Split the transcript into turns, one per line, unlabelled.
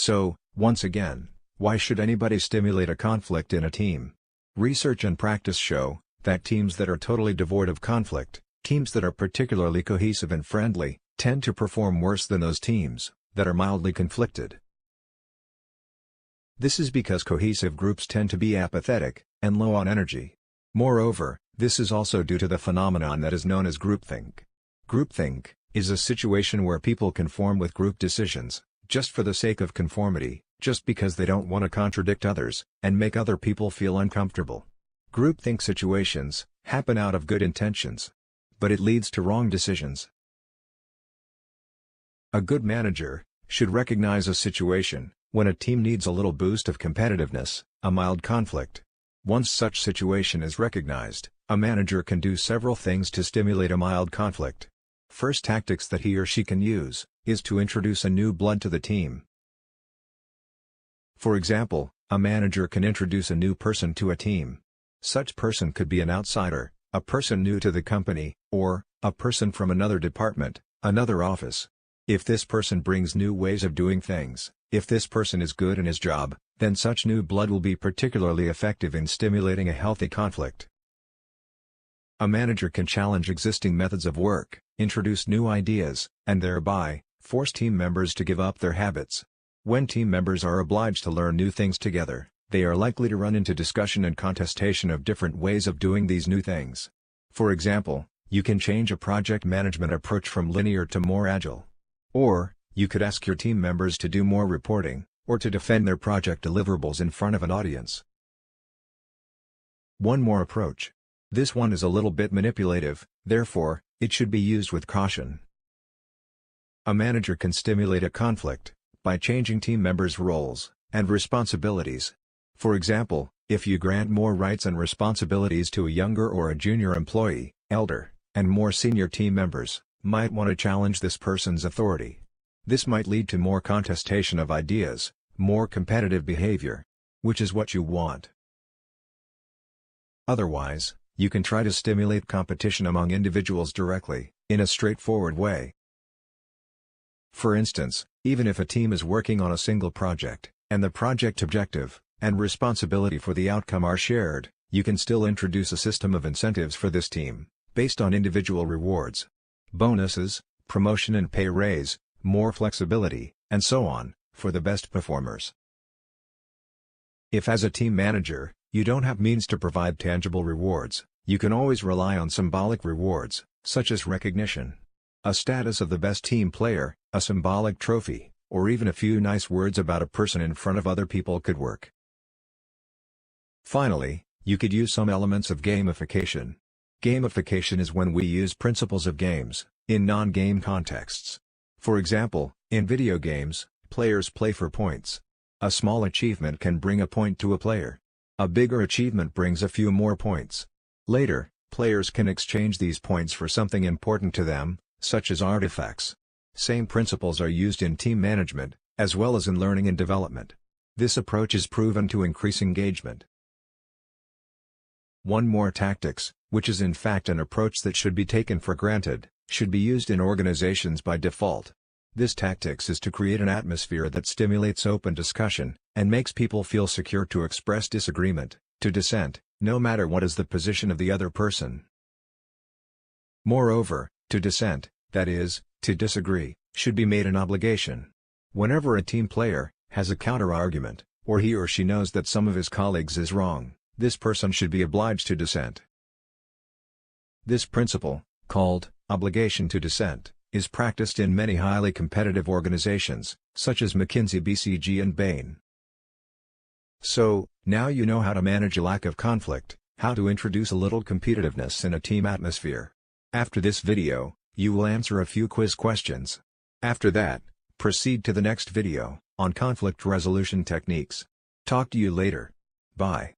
So, once again, why should anybody stimulate a conflict in a team? Research and practice show that teams that are totally devoid of conflict, teams that are particularly cohesive and friendly, tend to perform worse than those teams that are mildly conflicted. This is because cohesive groups tend to be apathetic and low on energy. Moreover, this is also due to the phenomenon that is known as groupthink. Groupthink is a situation where people conform with group decisions, just for the sake of conformity, just because they don't want to contradict others, and make other people feel uncomfortable. Groupthink situations happen out of good intentions, but it leads to wrong decisions. A good manager should recognize a situation when a team needs a little boost of competitiveness, a mild conflict. Once such situation is recognized, a manager can do several things to stimulate a mild conflict. First tactics that he or she can use is to introduce a new blood to the team. For example, a manager can introduce a new person to a team. Such person could be an outsider, a person new to the company, or a person from another department, another office. If this person brings new ways of doing things, if this person is good in his job, then such new blood will be particularly effective in stimulating a healthy conflict. A manager can challenge existing methods of work, introduce new ideas, and thereby force team members to give up their habits. When team members are obliged to learn new things together, they are likely to run into discussion and contestation of different ways of doing these new things. For example, you can change a project management approach from linear to more agile. Or, you could ask your team members to do more reporting, or to defend their project deliverables in front of an audience. One more approach. This one is a little bit manipulative, therefore, it should be used with caution. A manager can stimulate a conflict by changing team members' roles and responsibilities. For example, if you grant more rights and responsibilities to a younger or a junior employee, elder, and more senior team members might want to challenge this person's authority. This might lead to more contestation of ideas, more competitive behavior, which is what you want. Otherwise, you can try to stimulate competition among individuals directly, in a straightforward way. For instance, even if a team is working on a single project, and the project objective and responsibility for the outcome are shared, you can still introduce a system of incentives for this team, based on individual rewards. Bonuses, promotion and pay raise, more flexibility, and so on, for the best performers. If as a team manager, you don't have means to provide tangible rewards, you can always rely on symbolic rewards, such as recognition, a status of the best team player, a symbolic trophy, or even a few nice words about a person in front of other people could work. Finally, you could use some elements of gamification. Gamification is when we use principles of games in non-game contexts. For example, in video games, players play for points. A small achievement can bring a point to a player. A bigger achievement brings a few more points. Later, players can exchange these points for something important to them, such as artifacts. Same principles are used in team management, as well as in learning and development. This approach is proven to increase engagement. One more tactics, which is in fact an approach that should be taken for granted, should be used in organizations by default. This tactics is to create an atmosphere that stimulates open discussion, and makes people feel secure to express disagreement, to dissent, no matter what is the position of the other person. Moreover, to dissent, that is, to disagree, should be made an obligation. Whenever a team player has a counter-argument, or he or she knows that some of his colleagues is wrong, this person should be obliged to dissent. This principle, called obligation to dissent, is practiced in many highly competitive organizations, such as McKinsey, BCG and Bain. So, now you know how to manage a lack of conflict, how to introduce a little competitiveness in a team atmosphere. After this video, you will answer a few quiz questions. After that, proceed to the next video, on conflict resolution techniques. Talk to you later. Bye.